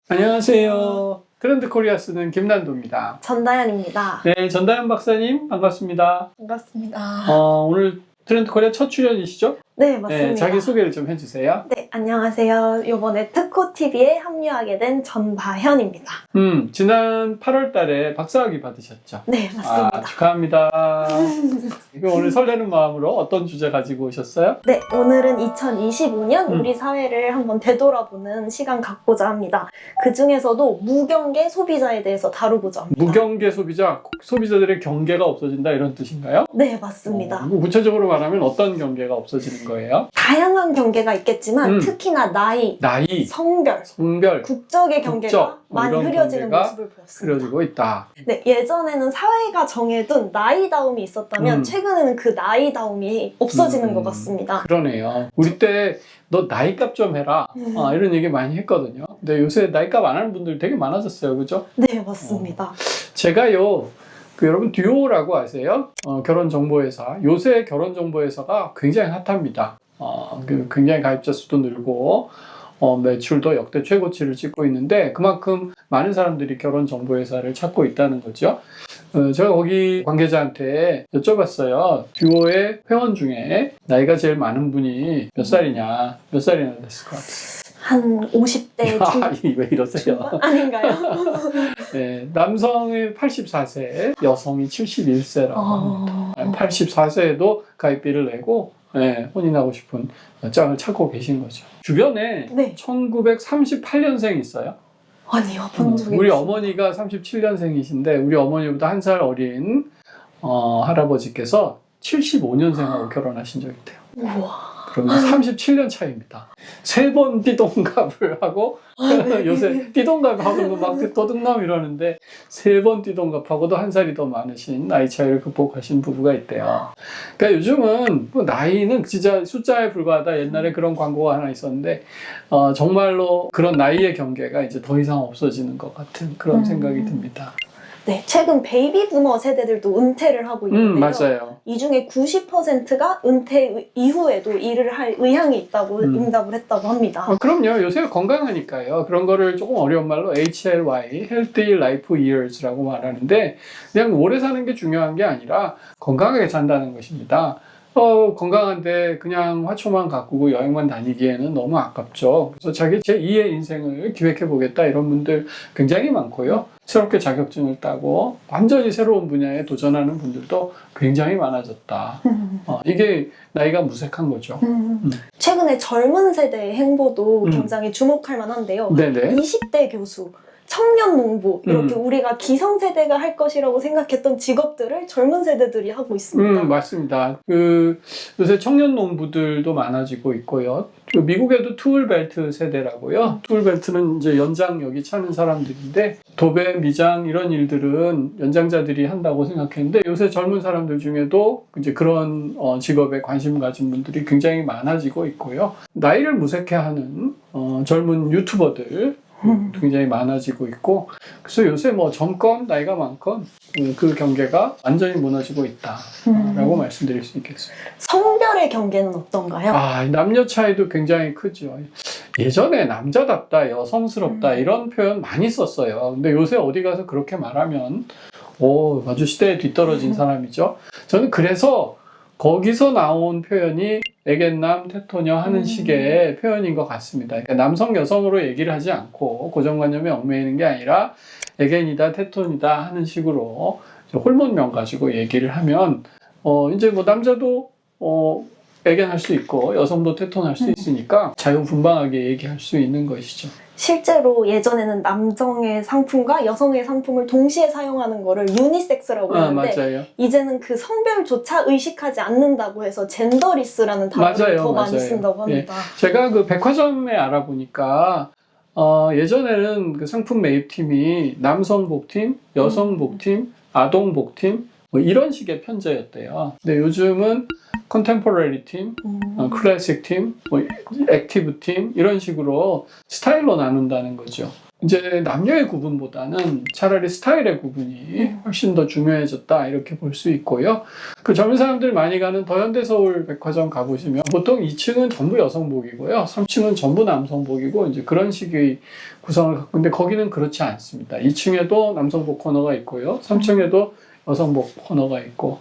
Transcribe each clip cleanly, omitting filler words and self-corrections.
안녕하세요. 트렌드 코리아 쓰는 김난도입니다. 전다연입니다. 네, 전다연 박사님 반갑습니다. 반갑습니다. 오늘 트렌드 코리아 첫 출연이시죠? 네, 맞습니다. 네, 자기소개를 좀 해주세요. 네, 안녕하세요. 이번에 특코TV에 합류하게 된 전다현입니다. 지난 8월 달에 박사학위 받으셨죠? 네, 맞습니다. 축하합니다. 이거 오늘 설레는 마음으로 어떤 주제 가지고 오셨어요? 네, 오늘은 2025년 우리 사회를 한번 되돌아보는 시간 갖고자 합니다. 그 중에서도 무경계 소비자에 대해서 다루고자 합니다. 무경계 소비자, 소비자들의 경계가 없어진다 이런 뜻인가요? 네, 맞습니다. 구체적으로 말하면 어떤 경계가 없어지는 거예요? 다양한 경계가 있겠지만 특히나 나이, 성별, 국적의 경계가 많이 흐려지는 모습을 보였습니다. 흐려지고 있다. 네, 예전에는 사회가 정해둔 나이다움이 있었다면 최근에는 그 나이다움이 없어지는 것 같습니다. 그러네요. 우리 때 너 나이값 좀 해라 이런 얘기 많이 했거든요. 근데 요새 나이값 안 하는 분들 되게 많아졌어요. 그죠? 네, 맞습니다. 제가요, 여러분 듀오라고 아세요? 결혼정보회사. 요새 결혼정보회사가 굉장히 핫합니다. 굉장히 가입자 수도 늘고 매출도 역대 최고치를 찍고 있는데 그만큼 많은 사람들이 결혼정보회사를 찾고 있다는 거죠. 제가 거기 관계자한테 여쭤봤어요. 듀오의 회원 중에 나이가 제일 많은 분이 몇 살이냐, 몇 살이나 됐을 것 같아요. 한 50대 왜 이러세요? 아닌가요? 네, 남성이 84세, 여성이 71세라고 합니다. 84세에도 가입비를 내고 혼인하고 싶은 짝을 찾고 계신 거죠. 주변에 1938년생이 있어요. 아니요, 본 적이 우리 없습니다. 어머니가 37년생이신데 우리 어머니보다 한 살 어린 할아버지께서 75년생하고 결혼하신 적이 있대요. 우와. 그러면 37년 차이입니다. 3번 띠동갑을 하고 요새 띠동갑하고는 막 도둑놈 이러는데 3번 띠동갑하고도 한 살이 더 많으신 나이 차이를 극복하신 부부가 있대요. 그러니까 요즘은 뭐 나이는 진짜 숫자에 불과하다. 옛날에 그런 광고가 하나 있었는데 정말로 그런 나이의 경계가 이제 더 이상 없어지는 것 같은 그런 생각이 듭니다. 네, 최근 베이비 부머 세대들도 은퇴를 하고 있는데요. 맞아요. 이 중에 90%가 은퇴 이후에도 일을 할 의향이 있다고 응답을 했다고 합니다. 그럼요. 요새 건강하니까요. 그런 거를 조금 어려운 말로 HLY, Healthy Life Years라고 말하는데 그냥 오래 사는 게 중요한 게 아니라 건강하게 산다는 것입니다. 건강한데 그냥 화초만 가꾸고 여행만 다니기에는 너무 아깝죠. 그래서 자기 제2의 인생을 기획해보겠다 이런 분들 굉장히 많고요. 새롭게 자격증을 따고 완전히 새로운 분야에 도전하는 분들도 굉장히 많아졌다. 이게 나이가 무색한 거죠. 최근에 젊은 세대의 행보도 굉장히 주목할 만한데요. 네네. 20대 교수, 청년 농부 이렇게 우리가 기성세대가 할 것이라고 생각했던 직업들을 젊은 세대들이 하고 있습니다. 맞습니다. 요새 청년 농부들도 많아지고 있고요. 미국에도 툴벨트 세대라고요. 툴벨트는 이제 연장력이 차는 사람들인데 도배, 미장 이런 일들은 연장자들이 한다고 생각했는데 요새 젊은 사람들 중에도 이제 그런 직업에 관심 가진 분들이 굉장히 많아지고 있고요. 나이를 무색해하는 젊은 유튜버들 굉장히 많아지고 있고 그래서 요새 뭐 젊건 나이가 많건 그 경계가 완전히 무너지고 있다라고 말씀드릴 수 있겠습니다. 성별의 경계는 어떤가요? 남녀 차이도 굉장히 크죠. 예전에 남자답다, 여성스럽다 이런 표현 많이 썼어요. 근데 요새 어디 가서 그렇게 말하면 아주 시대에 뒤떨어진 사람이죠. 저는 그래서 거기서 나온 표현이 애견남, 테토녀 하는 식의 표현인 것 같습니다. 그러니까 남성, 여성으로 얘기를 하지 않고 고정관념에 얽매이는 게 아니라 애견이다, 테토니다 하는 식으로 호르몬명 가지고 얘기를 하면 이제 뭐 남자도 애견할 수 있고 여성도 테토할 수 있으니까 자유분방하게 얘기할 수 있는 것이죠. 실제로 예전에는 남성의 상품과 여성의 상품을 동시에 사용하는 거를 유니섹스라고 했는데 맞아요. 이제는 그 성별조차 의식하지 않는다고 해서 젠더리스라는 단어를 더 많이 쓴다고 합니다. 제가 그 백화점에 알아보니까 예전에는 그 상품 매입팀이 남성복팀, 여성복팀, 아동복팀 뭐 이런 식의 편제였대요. 근데 요즘은 컨템포러리 팀, 클래식 팀, 뭐 액티브 팀 이런 식으로 스타일로 나눈다는 거죠. 이제 남녀의 구분보다는 차라리 스타일의 구분이 훨씬 더 중요해졌다 이렇게 볼 수 있고요. 그 젊은 사람들 많이 가는 더현대서울 백화점 가보시면 보통 2층은 전부 여성복이고요. 3층은 전부 남성복이고 이제 그런 식의 구성을 갖고 있는데 거기는 그렇지 않습니다. 2층에도 남성복 코너가 있고요. 3층에도 여성복 코너가 있고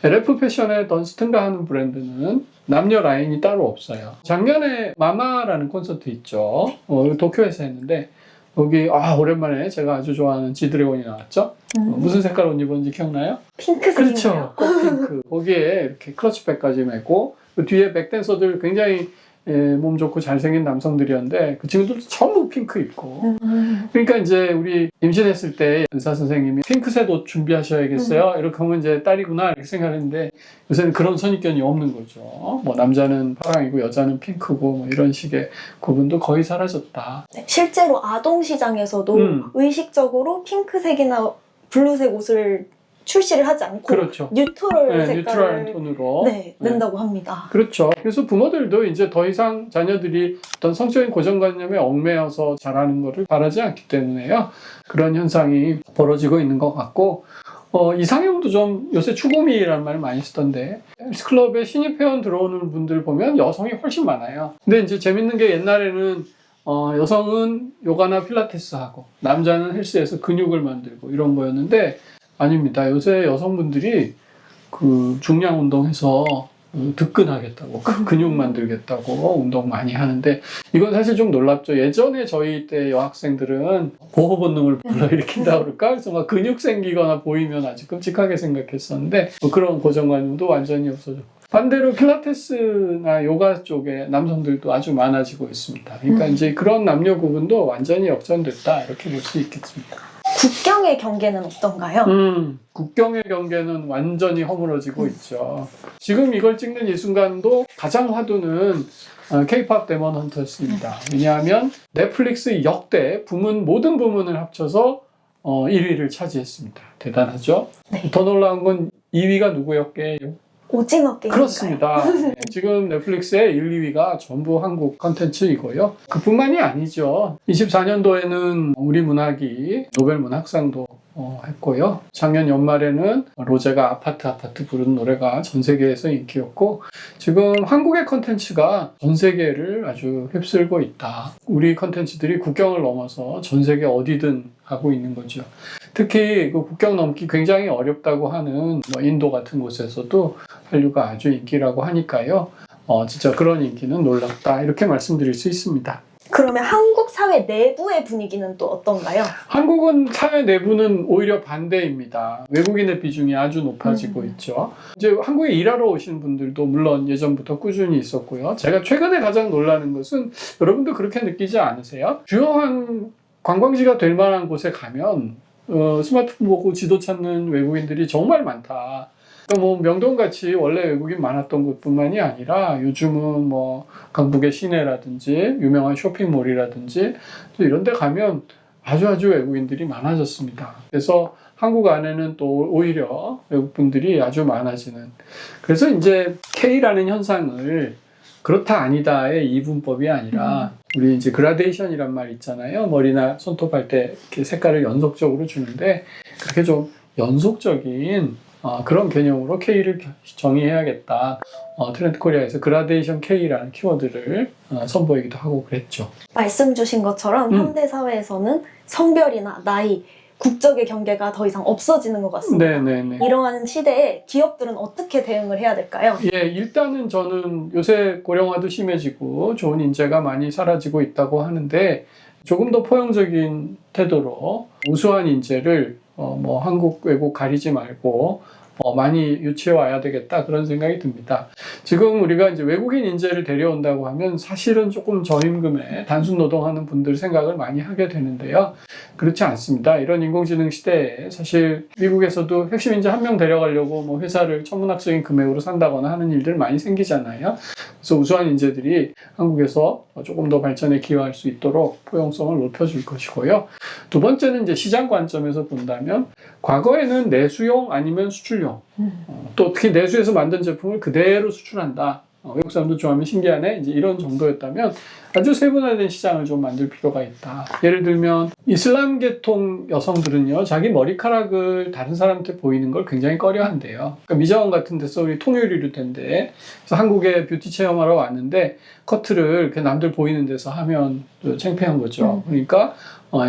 LF 패션의 던스튼가 하는 브랜드는 남녀 라인이 따로 없어요. 작년에 마마라는 콘서트 있죠. 도쿄에서 했는데 거기 오랜만에 제가 아주 좋아하는 지드래곤이 나왔죠. 무슨 색깔 옷 입었는지 기억나요? 핑크색인가요? 그렇죠. 꽃핑크. 거기에 이렇게 클러치백까지 메고 그 뒤에 백댄서들 굉장히 몸 좋고 잘생긴 남성들이었는데 그 친구들도 전부 핑크 입고 그러니까 이제 우리 임신했을 때 의사 선생님이 핑크색 옷 준비하셔야겠어요. 이렇게 하면 이제 딸이구나 이렇게 생각했는데 요새는 그런 선입견이 없는 거죠. 뭐 남자는 파랑이고 여자는 핑크고 뭐 이런 식의 구분도 거의 사라졌다. 네, 실제로 아동 시장에서도 의식적으로 핑크색이나 블루색 옷을 출시를 하지 않고 그렇죠. 뉴트럴 색깔을 뉴트럴 톤으로 낸다고 합니다. 그렇죠. 그래서 부모들도 이제 더 이상 자녀들이 어떤 성적인 고정관념에 얽매여서 자라는 것을 바라지 않기 때문에요. 그런 현상이 벌어지고 있는 것 같고 이상형도 좀 요새 추구미라는 말을 많이 쓰던데 헬스클럽에 신입 회원 들어오는 분들 보면 여성이 훨씬 많아요. 근데 이제 재밌는 게 옛날에는 여성은 요가나 필라테스 하고 남자는 헬스에서 근육을 만들고 이런 거였는데 아닙니다. 요새 여성분들이 그 중량 운동해서 득근하겠다고 근육 만들겠다고 운동 많이 하는데 이건 사실 좀 놀랍죠. 예전에 저희 때 여학생들은 보호 본능을 불러일으킨다고 그럴까? 그래서 막 근육 생기거나 보이면 아주 끔찍하게 생각했었는데 뭐 그런 고정관념도 완전히 없어졌고 반대로 필라테스나 요가 쪽에 남성들도 아주 많아지고 있습니다. 그러니까 이제 그런 남녀 구분도 완전히 역전됐다 이렇게 볼 수 있겠습니다. 국경의 경계는 어떤가요? 국경의 경계는 완전히 허물어지고 있죠. 지금 이걸 찍는 이 순간도 가장 화두는 K-POP 데몬 헌터스입니다. 왜냐하면 넷플릭스 역대 모든 부문을 합쳐서 1위를 차지했습니다. 대단하죠? 네. 더 놀라운 건 2위가 누구였게요? 오징어 게임인가요? 그렇습니다. 네, 지금 넷플릭스의 1, 2위가 전부 한국 컨텐츠이고요. 그뿐만이 아니죠. 24년도에는 우리 문학이 노벨 문학상도 했고요. 작년 연말에는 로제가 아파트 부른 노래가 전 세계에서 인기였고 지금 한국의 컨텐츠가 전 세계를 아주 휩쓸고 있다. 우리 컨텐츠들이 국경을 넘어서 전 세계 어디든 가고 있는 거죠. 특히 그 국경 넘기 굉장히 어렵다고 하는 인도 같은 곳에서도 한류가 아주 인기라고 하니까요. 진짜 그런 인기는 놀랍다 이렇게 말씀드릴 수 있습니다. 그러면 한국 사회 내부의 분위기는 또 어떤가요? 한국은 사회 내부는 오히려 반대입니다. 외국인의 비중이 아주 높아지고 있죠. 이제 한국에 일하러 오신 분들도 물론 예전부터 꾸준히 있었고요. 제가 최근에 가장 놀라는 것은 여러분도 그렇게 느끼지 않으세요? 주요한 관광지가 될 만한 곳에 가면 스마트폰 보고 지도 찾는 외국인들이 정말 많다. 뭐 명동같이 원래 외국인 많았던 곳뿐만이 아니라 요즘은 뭐 강북의 시내라든지 유명한 쇼핑몰이라든지 이런 데 가면 아주 외국인들이 많아졌습니다. 그래서 한국 안에는 또 오히려 외국분들이 아주 많아지는 그래서 이제 K라는 현상을 그렇다 아니다의 이분법이 아니라 우리 이제 그라데이션이란 말 있잖아요. 머리나 손톱 할 때 이렇게 색깔을 연속적으로 주는데 그렇게 좀 연속적인 그런 개념으로 K를 정의해야겠다. 트렌드 코리아에서 그라데이션 K라는 키워드를 선보이기도 하고 그랬죠. 말씀 주신 것처럼 현대 사회에서는 성별이나 나이, 국적의 경계가 더 이상 없어지는 것 같습니다. 네네네. 이러한 시대에 기업들은 어떻게 대응을 해야 될까요? 예, 일단은 저는 요새 고령화도 심해지고 좋은 인재가 많이 사라지고 있다고 하는데 조금 더 포용적인 태도로 우수한 인재를 뭐 한국 외국 가리지 말고 많이 유치해 와야 되겠다 그런 생각이 듭니다. 지금 우리가 이제 외국인 인재를 데려온다고 하면 사실은 조금 저임금에 단순 노동하는 분들 생각을 많이 하게 되는데요. 그렇지 않습니다. 이런 인공지능 시대에 사실 미국에서도 핵심 인재 한 명 데려가려고 뭐 회사를 천문학적인 금액으로 산다거나 하는 일들 많이 생기잖아요. 그래서 우수한 인재들이 한국에서 조금 더 발전에 기여할 수 있도록 포용성을 높여줄 것이고요. 두 번째는 이제 시장 관점에서 본다면 과거에는 내수용 아니면 수출용 그럼요. 또 특히 내수에서 만든 제품을 그대로 수출한다. 외국 사람도 좋아하면 신기하네. 이제 이런 정도였다면 아주 세분화된 시장을 좀 만들 필요가 있다. 예를 들면 이슬람 계통 여성들은요, 자기 머리카락을 다른 사람한테 보이는 걸 굉장히 꺼려한대요. 그러니까 미장원 같은 데서 우리 통유리로 된대. 그래서 한국에 뷰티 체험하러 왔는데 커트를 이렇게 남들 보이는 데서 하면 창피한 거죠. 그러니까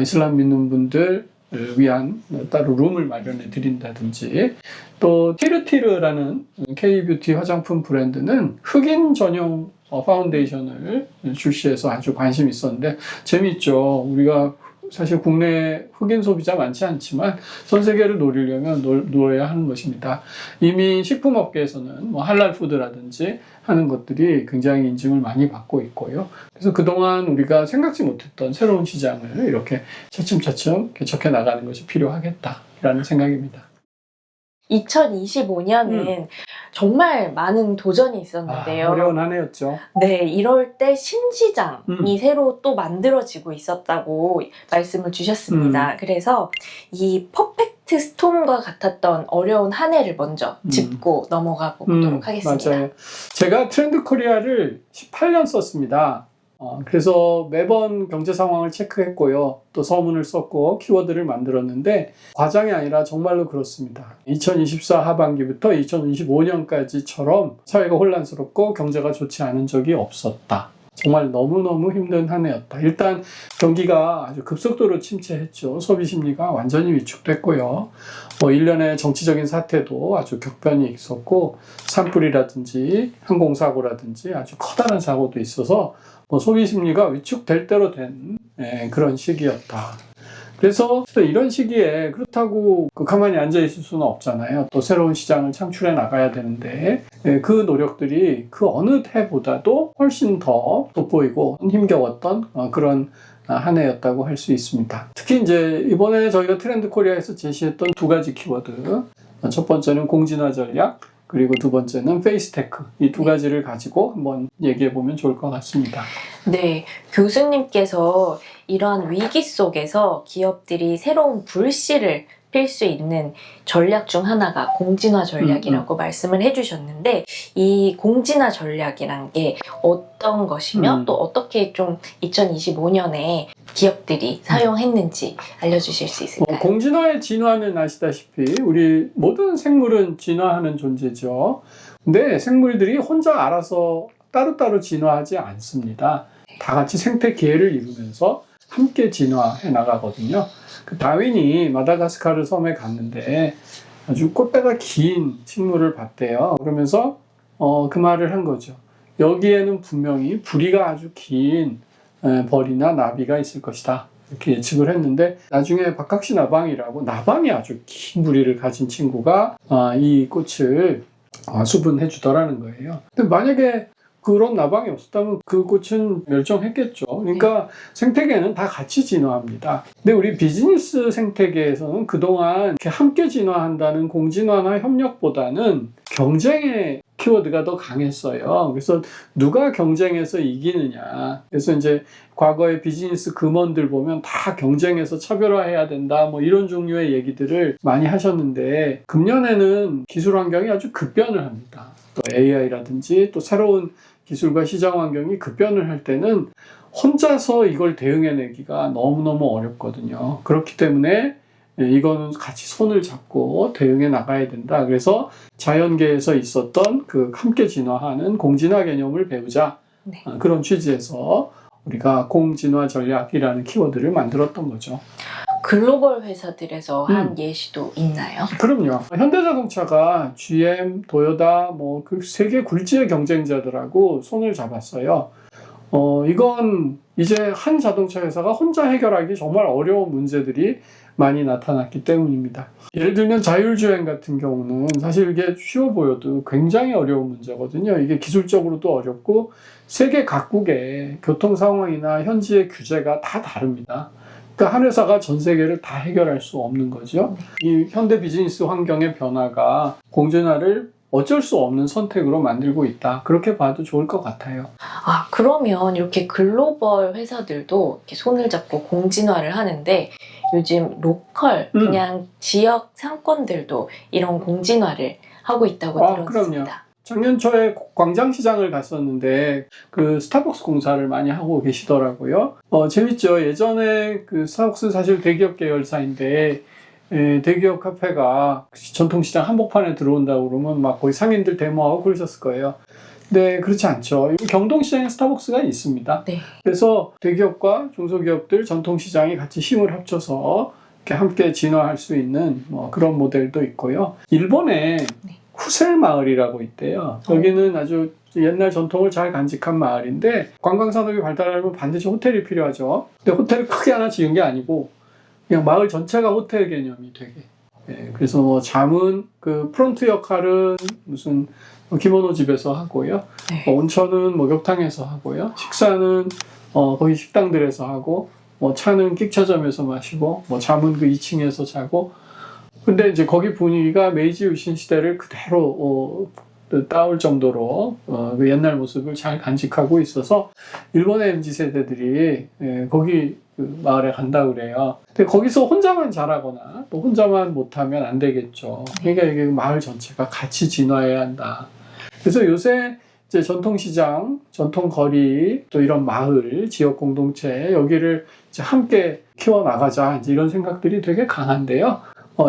이슬람 믿는 분들 위한 따로 룸을 마련해 드린다든지, 또 티르티르라는 K-뷰티 화장품 브랜드는 흑인 전용 파운데이션을 출시해서 아주 관심 있었는데 재미있죠. 우리가 사실 국내 흑인 소비자 많지 않지만 전 세계를 노리려면 노려야 하는 것입니다. 이미 식품업계에서는 뭐 할랄 푸드라든지 하는 것들이 굉장히 인증을 많이 받고 있고요. 그래서 그동안 우리가 생각지 못했던 새로운 시장을 이렇게 차츰차츰 개척해 나가는 것이 필요하겠다라는 생각입니다. 2025년은 정말 많은 도전이 있었는데요. 어려운 한 해였죠. 네, 이럴 때 신시장이 새로 또 만들어지고 있었다고 말씀을 주셨습니다. 그래서 이 퍼펙트 스톰과 같았던 어려운 한 해를 먼저 짚고 넘어가 보도록 하겠습니다. 맞아요. 제가 트렌드 코리아를 18년 썼습니다. 그래서 매번 경제 상황을 체크했고요. 또 서문을 썼고 키워드를 만들었는데 과장이 아니라 정말로 그렇습니다. 2024 하반기부터 2025년까지처럼 사회가 혼란스럽고 경제가 좋지 않은 적이 없었다. 정말 너무너무 힘든 한 해였다. 일단 경기가 아주 급속도로 침체했죠. 소비 심리가 완전히 위축됐고요. 일련의 정치적인 사태도 아주 격변이 있었고 산불이라든지 항공사고라든지 아주 커다란 사고도 있어서 소비 심리가 위축될 대로 된 그런 시기였다. 그래서 이런 시기에 그렇다고 가만히 앉아 있을 수는 없잖아요. 또 새로운 시장을 창출해 나가야 되는데 그 노력들이 그 어느 해보다도 훨씬 더 돋보이고 힘겨웠던 그런 한 해였다고 할 수 있습니다. 특히 이제 이번에 저희가 트렌드 코리아에서 제시했던 두 가지 키워드, 첫 번째는 공진화 전략, 그리고 두 번째는 페이스테크, 이 두 가지를 가지고 한번 얘기해 보면 좋을 것 같습니다. 네, 교수님께서 이러한 위기 속에서 기업들이 새로운 불씨를 필 수 있는 전략 중 하나가 공진화 전략이라고 말씀을 해주셨는데, 이 공진화 전략이란 게 어떤 것이며 또 어떻게 좀 2025년에 기업들이 사용했는지 알려주실 수 있을까요? 공진화의 진화는 아시다시피 우리 모든 생물은 진화하는 존재죠. 근데 생물들이 혼자 알아서 따로따로 진화하지 않습니다. 다 같이 생태 계를 이루면서 함께 진화해 나가거든요. 그 다윈이 마다가스카르 섬에 갔는데 아주 꽃배가 긴 식물을 봤대요. 그러면서 그 말을 한 거죠. 여기에는 분명히 부리가 아주 긴 벌이나 나비가 있을 것이다. 이렇게 예측을 했는데 나중에 박학시 나방이라고 나방이 아주 긴 부리를 가진 친구가 이 꽃을 수분해 주더라는 거예요. 근데 만약에 그런 나방이 없었다면 그 꽃은 멸종했겠죠. 그러니까 생태계는 다 같이 진화합니다. 근데 우리 비즈니스 생태계에서는 그동안 이렇게 함께 진화한다는 공진화나 협력보다는 경쟁의 키워드가 더 강했어요. 그래서 누가 경쟁해서 이기느냐. 그래서 이제 과거의 비즈니스 금원들 보면 다 경쟁해서 차별화해야 된다. 뭐 이런 종류의 얘기들을 많이 하셨는데 금년에는 기술 환경이 아주 급변을 합니다. 또 AI라든지 또 새로운 기술과 시장 환경이 급변을 할 때는 혼자서 이걸 대응해내기가 너무너무 어렵거든요. 그렇기 때문에 이거는 같이 손을 잡고 대응해 나가야 된다. 그래서 자연계에서 있었던 그 함께 진화하는 공진화 개념을 배우자. 네. 그런 취지에서 우리가 공진화 전략이라는 키워드를 만들었던 거죠. 글로벌 회사들에서 한 예시도 있나요? 그럼요. 현대자동차가 GM, 도요타, 그 세계 굴지의 경쟁자들하고 손을 잡았어요. 이건 이제 한 자동차 회사가 혼자 해결하기 정말 어려운 문제들이 많이 나타났기 때문입니다. 예를 들면 자율주행 같은 경우는 사실 이게 쉬워 보여도 굉장히 어려운 문제거든요. 이게 기술적으로도 어렵고 세계 각국의 교통 상황이나 현지의 규제가 다 다릅니다. 그러니까 한 회사가 전 세계를 다 해결할 수 없는 거죠. 이 현대 비즈니스 환경의 변화가 공진화를 어쩔 수 없는 선택으로 만들고 있다. 그렇게 봐도 좋을 것 같아요. 그러면 이렇게 글로벌 회사들도 이렇게 손을 잡고 공진화를 하는데 요즘 로컬 그냥 지역 상권들도 이런 공진화를 하고 있다고 들었습니다. 그럼요. 작년 초에 광장시장을 갔었는데 그 스타벅스 공사를 많이 하고 계시더라고요. 재밌죠. 예전에 그 스타벅스 사실 대기업 계열사인데 대기업 카페가 전통시장 한복판에 들어온다고 그러면 막 거기 상인들 데모하고 그러셨을 거예요. 근데 그렇지 않죠. 경동시장에 스타벅스가 있습니다. 네. 그래서 대기업과 중소기업들, 전통시장이 같이 힘을 합쳐서 이렇게 함께 진화할 수 있는 그런 모델도 있고요. 일본에 후셀 마을이라고 있대요. 여기는 아주 옛날 전통을 잘 간직한 마을인데 관광산업이 발달하려면 반드시 호텔이 필요하죠. 근데 호텔을 크게 하나 지은 게 아니고 그냥 마을 전체가 호텔 개념이 되게. 그래서 잠은 그 프론트 역할은 무슨 기모노 집에서 하고요. 온천은 목욕탕에서 하고요. 식사는 거기 식당들에서 하고 차는 끽차점에서 마시고 잠은 그 2층에서 자고. 근데 이제 거기 분위기가 메이지 유신 시대를 그대로 따올 정도로 그 옛날 모습을 잘 간직하고 있어서 일본의 MZ 세대들이 거기 그 마을에 간다고 그래요. 근데 거기서 혼자만 잘하거나 또 혼자만 못하면 안 되겠죠. 그러니까 이게 마을 전체가 같이 진화해야 한다. 그래서 요새 이제 전통시장, 전통거리, 또 이런 마을, 지역 공동체 여기를 이제 함께 키워나가자 이제 이런 생각들이 되게 강한데요.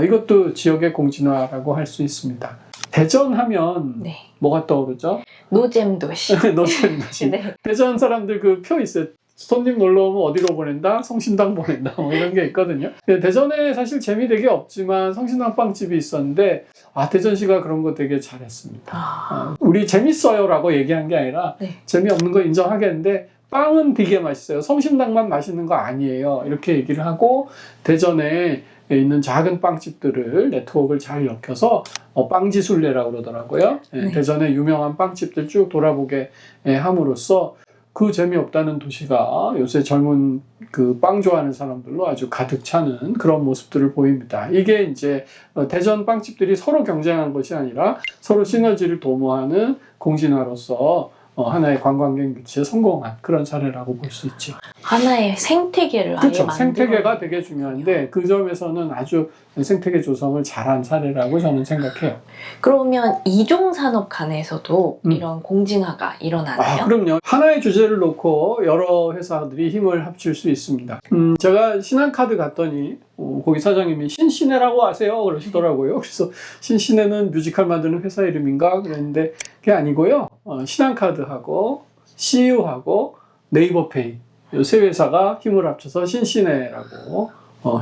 이것도 지역의 공진화라고 할 수 있습니다. 대전 하면 뭐가 떠오르죠? 노잼 도시. 노잼 도시. 네. 대전 사람들 그 표 있어요. 손님 놀러 오면 어디로 보낸다? 성심당 보낸다. 이런 게 있거든요. 대전에 사실 재미 되게 없지만 성심당 빵집이 있었는데 대전시가 그런 거 되게 잘했습니다. 우리 재밌어요라고 얘기한 게 아니라 재미없는 거 인정하겠는데 빵은 되게 맛있어요. 성심당만 맛있는 거 아니에요. 이렇게 얘기를 하고 대전에 있는 작은 빵집들을 네트워크를 잘 엮여서 빵지순례라고 그러더라고요. 대전의 유명한 빵집들 쭉 돌아보게 함으로써 그 재미없다는 도시가 요새 젊은 그 빵 좋아하는 사람들로 아주 가득 차는 그런 모습들을 보입니다. 이게 이제 대전 빵집들이 서로 경쟁하는 것이 아니라 서로 시너지를 도모하는 공진화로서 하나의 관광객 유치에 성공한 그런 사례라고 볼 수 있죠. 하나의 생태계를 그렇죠. 아예 만들어. 생태계가 되게 중요한데 그 점에서는 아주 생태계 조성을 잘한 사례라고 저는 생각해요. 그러면 이종산업 간에서도 이런 공진화가 일어나나요? 그럼요. 하나의 주제를 놓고 여러 회사들이 힘을 합칠 수 있습니다. 제가 신한카드 갔더니 거기 사장님이 신시내라고 아세요? 그러시더라고요. 그래서 신시내는 뮤지컬 만드는 회사 이름인가? 그랬는데 그게 아니고요. 신한카드하고 CU하고 네이버페이 이 세 회사가 힘을 합쳐서 신시내라고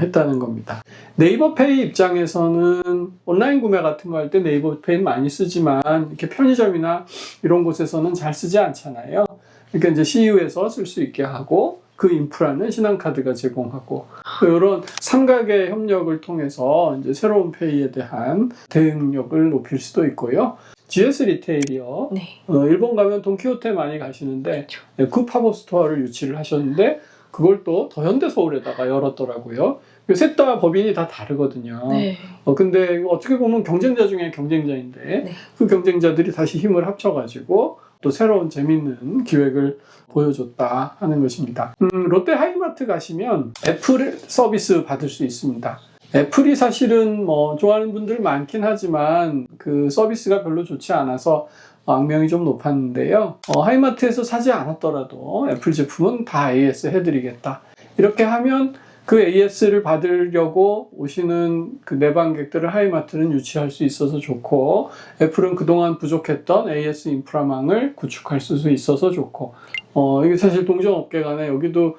했다는 겁니다. 네이버페이 입장에서는 온라인 구매 같은 거 할 때 네이버페이는 많이 쓰지만 이렇게 편의점이나 이런 곳에서는 잘 쓰지 않잖아요. 그러니까 이제 CU에서 쓸 수 있게 하고 그 인프라는 신한카드가 제공하고 이런 삼각의 협력을 통해서 이제 새로운 페이에 대한 대응력을 높일 수도 있고요. GS 리테일이요. 일본 가면 돈키호테 많이 가시는데 그 팝업 스토어를 유치를 하셨는데 그걸 또 더현대서울에다가 열었더라고요. 셋 다 법인이 다 다르거든요. 근데 어떻게 보면 경쟁자 중에 경쟁자인데 그 경쟁자들이 다시 힘을 합쳐가지고 또 새로운 재밌는 기획을 보여줬다 하는 것입니다. 롯데 하이마트 가시면 애플 서비스 받을 수 있습니다. 애플이 사실은 좋아하는 분들 많긴 하지만 그 서비스가 별로 좋지 않아서 악명이 좀 높았는데요. 하이마트에서 사지 않았더라도 애플 제품은 다 AS 해드리겠다. 이렇게 하면 그 AS를 받으려고 오시는 그 내방객들을 하이마트는 유치할 수 있어서 좋고 애플은 그동안 부족했던 AS 인프라망을 구축할 수 있어서 좋고 이게 사실 동종업계 간에 여기도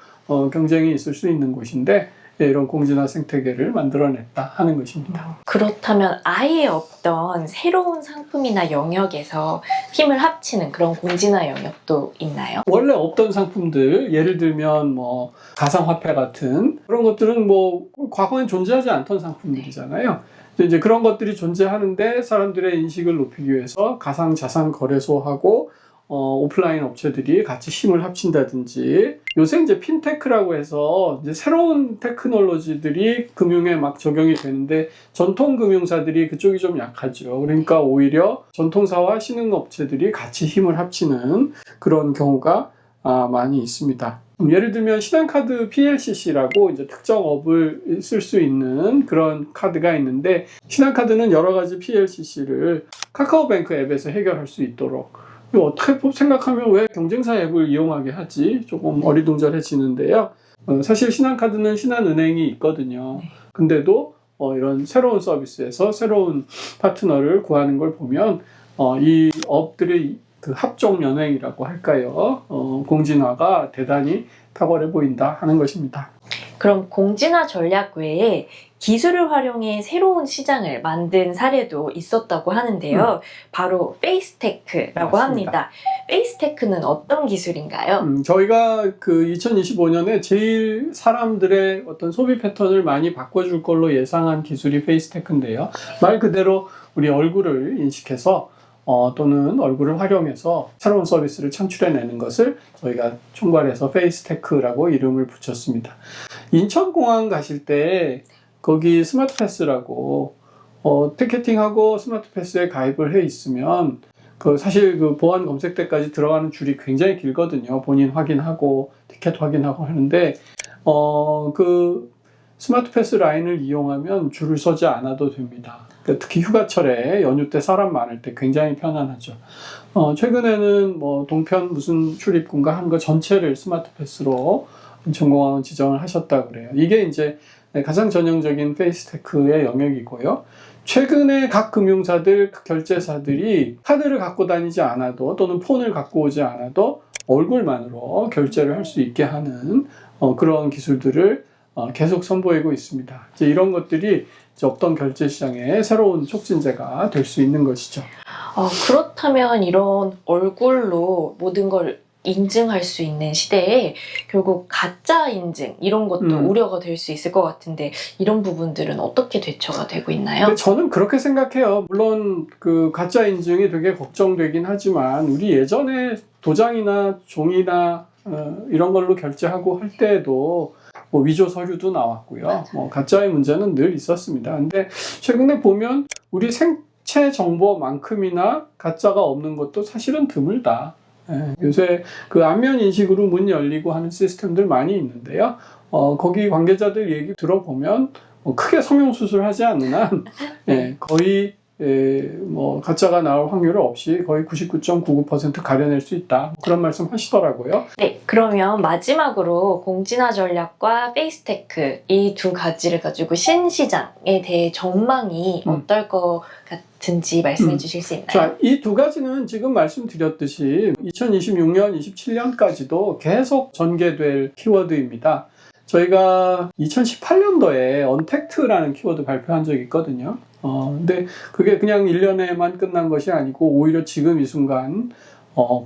경쟁이 있을 수 있는 곳인데 이런 공진화 생태계를 만들어냈다 하는 것입니다. 그렇다면 아예 없던 새로운 상품이나 영역에서 힘을 합치는 그런 공진화 영역도 있나요? 원래 없던 상품들, 예를 들면 가상화폐 같은 그런 것들은 과거엔 존재하지 않던 상품들이잖아요. 이제 그런 것들이 존재하는데 사람들의 인식을 높이기 위해서 가상자산 거래소하고 오프라인 업체들이 같이 힘을 합친다든지 요새 이제 핀테크라고 해서 이제 새로운 테크놀로지들이 금융에 막 적용이 되는데 전통 금융사들이 그쪽이 좀 약하죠. 그러니까 오히려 전통사와 신흥업체들이 같이 힘을 합치는 그런 경우가 많이 있습니다. 예를 들면 신한카드 PLCC라고 이제 특정 업을 쓸 수 있는 그런 카드가 있는데, 신한카드는 여러 가지 PLCC를 카카오뱅크 앱에서 해결할 수 있도록, 이거 어떻게 생각하면 왜 경쟁사 앱을 이용하게 하지? 조금 어리둥절해지는데요. 사실 신한카드는 신한은행이 있거든요. 근데도 이런 새로운 서비스에서 새로운 파트너를 구하는 걸 보면 이 업들의 그 합종 연횡이라고 할까요? 공진화가 대단히 탁월해 보인다 하는 것입니다. 그럼 공진화 전략 외에 기술을 활용해 새로운 시장을 만든 사례도 있었다고 하는데요. 바로 페이스테크라고 맞습니다. 합니다. 페이스테크는 어떤 기술인가요? 저희가 그 2025년에 제일 사람들의 어떤 소비 패턴을 많이 바꿔줄 걸로 예상한 기술이 페이스테크인데요. 말 그대로 우리 얼굴을 인식해서 또는 얼굴을 활용해서 새로운 서비스를 창출해내는 것을 저희가 총괄해서 페이스테크라고 이름을 붙였습니다. 인천공항 가실 때 거기 스마트패스라고 티켓팅하고 스마트패스에 가입을 해 있으면 사실 그 보안 검색대까지 들어가는 줄이 굉장히 길거든요. 본인 확인하고 티켓 확인하고 하는데 그 스마트패스 라인을 이용하면 줄을 서지 않아도 됩니다. 특히 휴가철에 연휴 때 사람 많을 때 굉장히 편안하죠. 최근에는 뭐 동편 무슨 출입구인가 한 거 전체를 스마트패스로 인천공항은 지정을 하셨다 그래요. 이게 이제 가장 전형적인 페이스테크의 영역이고요. 최근에 각 금융사들, 결제사들이 카드를 갖고 다니지 않아도 또는 폰을 갖고 오지 않아도 얼굴만으로 결제를 할 수 있게 하는 그런 기술들을 계속 선보이고 있습니다. 이제 이런 것들이 없던 결제 시장의 새로운 촉진제가 될 수 있는 것이죠. 그렇다면 이런 얼굴로 모든 걸 인증할 수 있는 시대에 결국 가짜 인증 이런 것도 우려가 될 수 있을 것 같은데 이런 부분들은 어떻게 대처가 되고 있나요? 근데 저는 그렇게 생각해요. 물론 그 가짜 인증이 되게 걱정되긴 하지만 우리 예전에 도장이나 종이나 이런 걸로 결제하고 할 때에도 뭐 위조 서류도 나왔고요. 뭐 가짜의 문제는 늘 있었습니다. 근데 최근에 보면 우리 생체 정보만큼이나 가짜가 없는 것도 사실은 드물다. 요새 그 안면 인식으로 문 열리고 하는 시스템들 많이 있는데요. 거기 관계자들 얘기 들어보면 크게 성형수술 하지 않는 한 거의 뭐 가짜가 나올 확률 없이 거의 99.99% 가려낼 수 있다. 그런 말씀 하시더라고요. 네, 그러면 마지막으로 공진화 전략과 페이스테크 이 두 가지를 가지고 신시장에 대해 전망이 어떨 것 같은지 말씀해 주실 수 있나요? 자, 이 두 가지는 지금 말씀드렸듯이 2026년, 27년까지도 계속 전개될 키워드입니다. 저희가 2018년도에 언택트라는 키워드 발표한 적이 있거든요. 근데 그게 그냥 1년에만 끝난 것이 아니고 오히려 지금 이 순간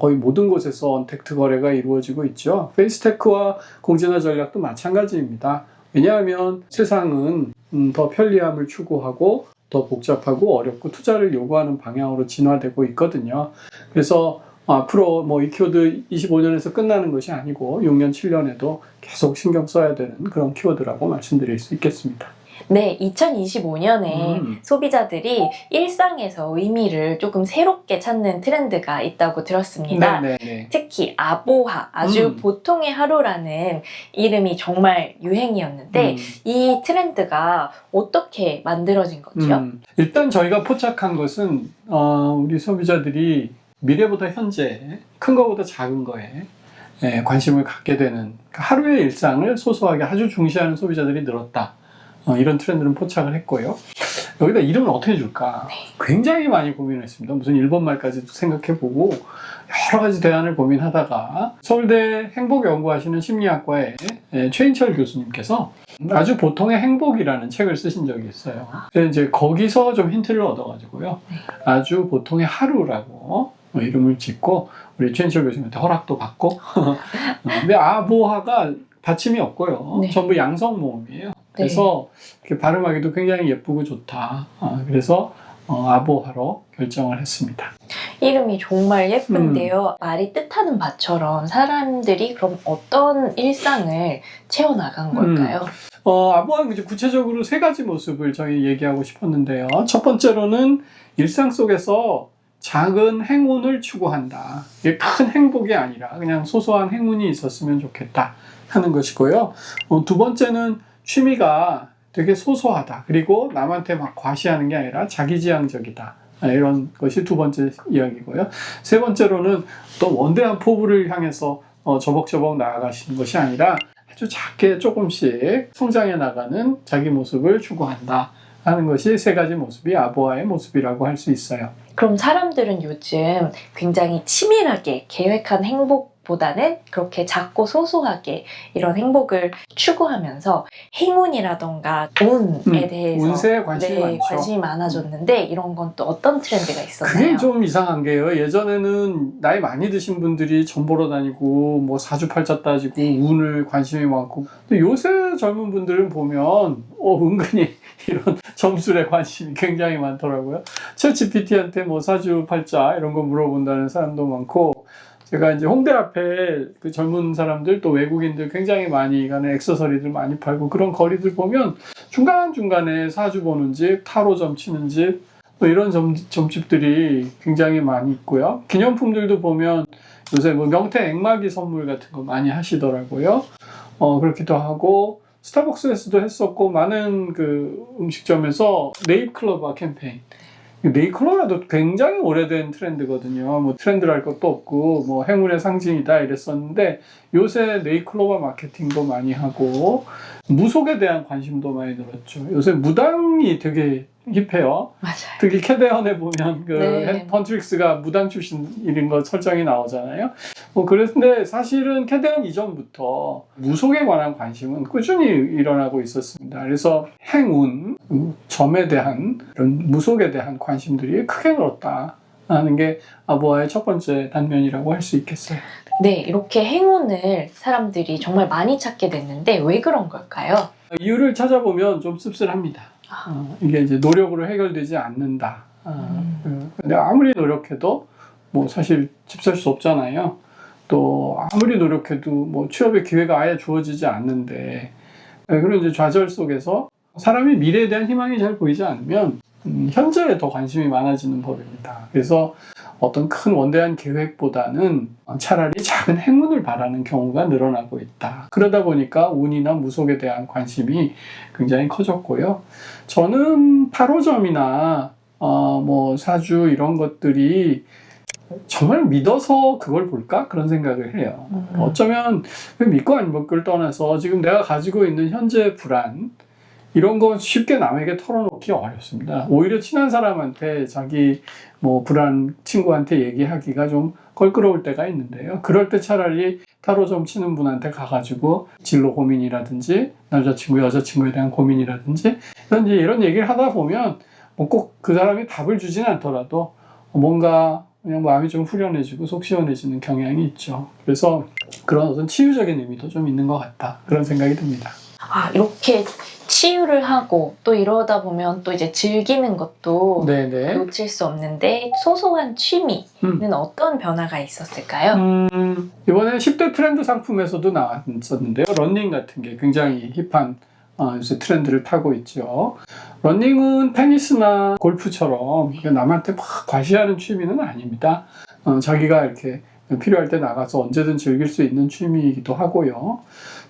거의 모든 곳에서 언택트 거래가 이루어지고 있죠. 페이스테크와 공진화 전략도 마찬가지입니다. 왜냐하면 세상은 더 편리함을 추구하고 더 복잡하고 어렵고 투자를 요구하는 방향으로 진화되고 있거든요. 그래서 앞으로 뭐 이 키워드 25년에서 끝나는 것이 아니고 6년, 7년에도 계속 신경 써야 되는 그런 키워드라고 말씀드릴 수 있겠습니다. 네, 2025년에 소비자들이 일상에서 의미를 조금 새롭게 찾는 트렌드가 있다고 들었습니다. 네네네. 특히 아보하, 아주 보통의 하루라는 이름이 정말 유행이었는데 이 트렌드가 어떻게 만들어진 거죠? 일단 저희가 포착한 것은 우리 소비자들이 미래보다 현재, 큰 거보다 작은 거에 관심을 갖게 되는 하루의 일상을 소소하게 아주 중시하는 소비자들이 늘었다. 이런 트렌드는 포착을 했고요. 여기다 이름을 어떻게 줄까? 굉장히 많이 고민했습니다. 무슨 일본말까지도 생각해보고 여러 가지 대안을 고민하다가 서울대 행복연구하시는 심리학과의 최인철 교수님께서 아주 보통의 행복이라는 책을 쓰신 적이 있어요. 그래서 이제 거기서 좀 힌트를 얻어가지고요. 아주 보통의 하루라고 이름을 짓고 우리 최인철 교수님한테 허락도 받고 근데 아보하가 받침이 없고요. 전부 양성 모음이에요. 그래서 이렇게 발음하기도 굉장히 예쁘고 좋다. 그래서 아보하로 결정을 했습니다. 이름이 정말 예쁜데요. 말이 뜻하는 바처럼 사람들이 그럼 어떤 일상을 채워나간 걸까요? 아보하는 이제 구체적으로 세 가지 모습을 저희 얘기하고 싶었는데요. 첫 번째로는 일상 속에서 작은 행운을 추구한다. 이게 큰 행복이 아니라 그냥 소소한 행운이 있었으면 좋겠다 하는 것이고요. 두 번째는 취미가 되게 소소하다. 그리고 남한테 막 과시하는 게 아니라 자기지향적이다. 이런 것이 두 번째 이야기고요. 세 번째로는 또 원대한 포부를 향해서 저벅저벅 나아가시는 것이 아니라 아주 작게 조금씩 성장해 나가는 자기 모습을 추구한다 하는 것이 세 가지 모습이 아보아의 모습이라고 할 수 있어요. 그럼 사람들은 요즘 굉장히 치밀하게 계획한 행복보다는 그렇게 작고 소소하게 이런 행복을 추구하면서 행운이라던가 운에 대해서 운세에 관심이 많죠. 관심이 많아졌는데 이런 건 또 어떤 트렌드가 있었나요? 그게 좀 이상한 게요. 예전에는 나이 많이 드신 분들이 점 보러 다니고 뭐 사주팔자 따지고 운을 관심이 많고, 근데 요새 젊은 분들은 보면 은근히 이런 점술에 관심이 굉장히 많더라고요. 챗GPT한테 뭐 사주팔자 이런 거 물어본다는 사람도 많고, 제가 이제 홍대 앞에 그 젊은 사람들 또 외국인들 굉장히 많이 가는 액세서리들 많이 팔고 그런 거리들 보면 중간중간에 사주 보는 집, 타로점 치는 집, 또 이런 점집들이 굉장히 많이 있고요. 기념품들도 보면 요새 뭐 명태 액마기 선물 같은 거 많이 하시더라고요. 그렇기도 하고, 스타벅스에서도 했었고, 많은 그 음식점에서 네잎클로버 캠페인. 네잎클로버도 굉장히 오래된 트렌드거든요. 뭐 트렌드랄 것도 없고, 뭐 행운의 상징이다 이랬었는데, 요새 네잎클로버 마케팅도 많이 하고, 무속에 대한 관심도 많이 늘었죠. 요새 무당이 되게 힙해요. 맞아요. 특히 캐대언에 보면 그 네. 헌트릭스가 무당 출신인 거 설정이 나오잖아요. 그런데 사실은 캐대언 이전부터 무속에 관한 관심은 꾸준히 일어나고 있었습니다. 그래서 행운, 점에 대한 이런 무속에 대한 관심들이 크게 늘었다 하는 게 아보아의 첫 번째 단면이라고 할 수 있겠어요. 네, 이렇게 행운을 사람들이 정말 많이 찾게 됐는데 왜 그런 걸까요? 이유를 찾아보면 좀 씁쓸합니다. 이게 이제 노력으로 해결되지 않는다. 근데 아무리 노력해도 뭐 사실 집 살 수 없잖아요. 또 아무리 노력해도 뭐 취업의 기회가 아예 주어지지 않는데, 그런 이제 좌절 속에서 사람이 미래에 대한 희망이 잘 보이지 않으면 현재에 더 관심이 많아지는 법입니다. 그래서 어떤 큰 원대한 계획보다는 차라리 작은 행운을 바라는 경우가 늘어나고 있다. 그러다 보니까 운이나 무속에 대한 관심이 굉장히 커졌고요. 저는 타로점이나 뭐 사주 이런 것들이 정말 믿어서 그걸 볼까? 그런 생각을 해요. 어쩌면 믿고 안 믿고를 떠나서 지금 내가 가지고 있는 현재 불안, 이런 거 쉽게 남에게 털어놓기 어렵습니다. 오히려 친한 사람한테 자기 뭐 불안 친구한테 얘기하기가 좀 껄끄러울 때가 있는데요. 그럴 때 차라리 타로점 치는 분한테 가가지고 진로 고민이라든지 남자친구, 여자친구에 대한 고민이라든지 이런 얘기를 하다 보면 뭐 꼭 그 사람이 답을 주진 않더라도 뭔가 그냥 마음이 좀 후련해지고 속 시원해지는 경향이 있죠. 그래서 그런 어떤 치유적인 의미도 좀 있는 것 같다. 그런 생각이 듭니다. 이렇게 치유를 하고 또 이러다 보면 또 이제 즐기는 것도 네네. 놓칠 수 없는데 요소한 취미는 어떤 변화가 있었을까요? 이번에 10대 트렌드 상품에서도 나왔었는데요. 러닝 같은 게 굉장히 힙한 요새 트렌드를 타고 있죠. 러닝은 테니스나 골프처럼 남한테 막 과시하는 취미는 아닙니다. 자기가 이렇게 필요할 때 나가서 언제든 즐길 수 있는 취미이기도 하고요.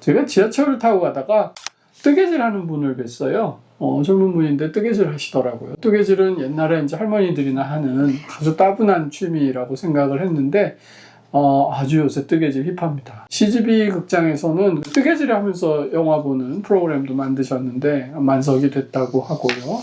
제가 지하철을 타고 가다가 뜨개질 하는 분을 뵀어요. 젊은 분인데 뜨개질 하시더라고요. 뜨개질은 옛날에 이제 할머니들이나 하는 아주 따분한 취미라고 생각을 했는데, 아주 요새 뜨개질 힙합니다. CGV 극장에서는 뜨개질 하면서 영화 보는 프로그램도 만드셨는데 만석이 됐다고 하고요.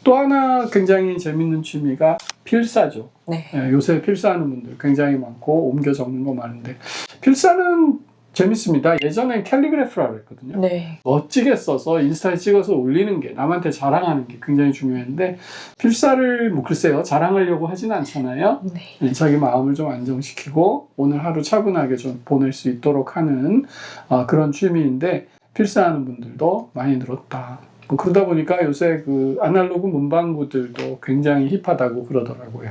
또 하나 굉장히 재밌는 취미가 필사죠. 네. 요새 필사하는 분들 굉장히 많고 옮겨 적는 거 많은데, 필사는 재밌습니다. 예전엔 캘리그래프라고 했거든요. 네. 멋지게 써서 인스타에 찍어서 올리는 게, 남한테 자랑하는 게 굉장히 중요한데, 필사를 뭐 글쎄요, 자랑하려고 하진 않잖아요. 네. 자기 마음을 좀 안정시키고 오늘 하루 차분하게 좀 보낼 수 있도록 하는 그런 취미인데, 필사하는 분들도 많이 늘었다. 뭐 그러다 보니까 요새 그 아날로그 문방구들도 굉장히 힙하다고 그러더라고요.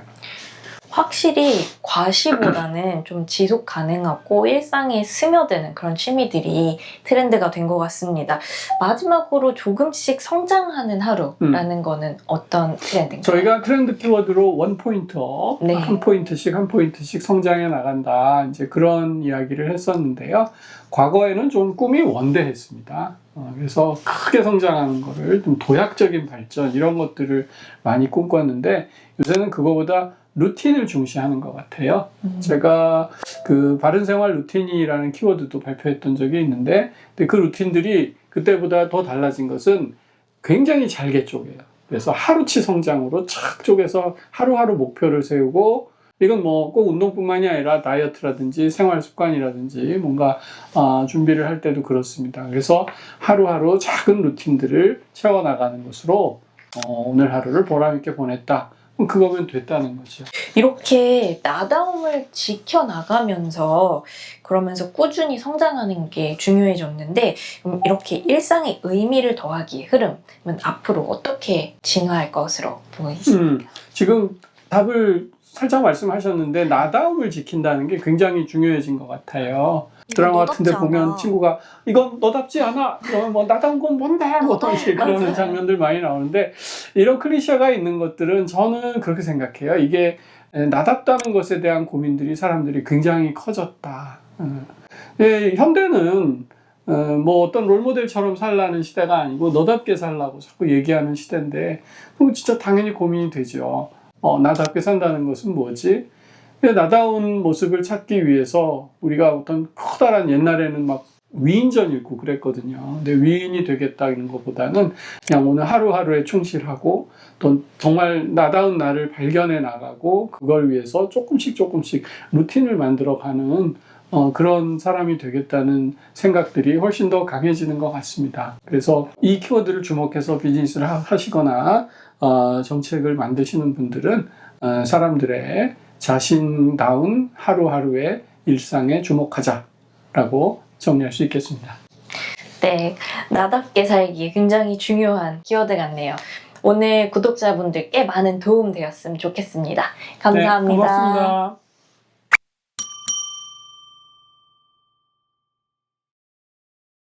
확실히 과시보다는 좀 지속 가능하고 일상에 스며드는 그런 취미들이 트렌드가 된 것 같습니다. 마지막으로 조금씩 성장하는 하루라는 거는 어떤 트렌드인가요? 저희가 트렌드 키워드로 원포인트 업, 네. 한 포인트씩 성장해 나간다. 이제 그런 이야기를 했었는데요. 과거에는 좀 꿈이 원대했습니다. 그래서 크게 성장하는 거를 좀 도약적인 발전 이런 것들을 많이 꿈꿨는데 요새는 그거보다 루틴을 중시하는 것 같아요. 제가 그 바른생활 루틴이라는 키워드도 발표했던 적이 있는데 근데 그 루틴들이 그때보다 더 달라진 것은 굉장히 잘게 쪼개요. 그래서 하루치 성장으로 착 쪼개서 하루하루 목표를 세우고 이건 뭐 꼭 운동뿐만이 아니라 다이어트라든지 생활 습관이라든지 뭔가 준비를 할 때도 그렇습니다. 그래서 하루하루 작은 루틴들을 채워나가는 것으로 오늘 하루를 보람있게 보냈다. 그럼 그거면 됐다는 거죠. 이렇게 나다움을 지켜나가면서 그러면서 꾸준히 성장하는 게 중요해졌는데 이렇게 일상에 의미를 더하기의 흐름은 앞으로 어떻게 진화할 것으로 보이십니까? 지금 답을 살짝 말씀하셨는데 나다움을 지킨다는 게 굉장히 중요해진 것 같아요. 드라마 같은데 보면 친구가 이건 너답지 않아. 이건 뭐 나다운 건 뭔데? 뭐 이렇게 그러는 장면들 많이 나오는데 이런 클리셰가 있는 것들은 저는 그렇게 생각해요. 이게 나답다는 것에 대한 고민들이 사람들이 굉장히 커졌다. 현대는 뭐 어떤 롤모델처럼 살라는 시대가 아니고 너답게 살라고 자꾸 얘기하는 시대인데 그럼 진짜 당연히 고민이 되죠. 나답게 산다는 것은 뭐지? 나다운 모습을 찾기 위해서 우리가 어떤 커다란 옛날에는 막 위인전 읽고 그랬거든요. 근데 위인이 되겠다는 것보다는 그냥 오늘 하루하루에 충실하고 또 정말 나다운 나를 발견해 나가고 그걸 위해서 조금씩 루틴을 만들어가는 그런 사람이 되겠다는 생각들이 훨씬 더 강해지는 것 같습니다. 그래서 이 키워드를 주목해서 비즈니스를 하시거나 정책을 만드시는 분들은 사람들의 자신다운 하루하루의 일상에 주목하자라고 정리할 수 있겠습니다. 네, 나답게 살기 굉장히 중요한 키워드 같네요. 오늘 구독자분들께 많은 도움 되었으면 좋겠습니다. 감사합니다. 네, 고맙습니다.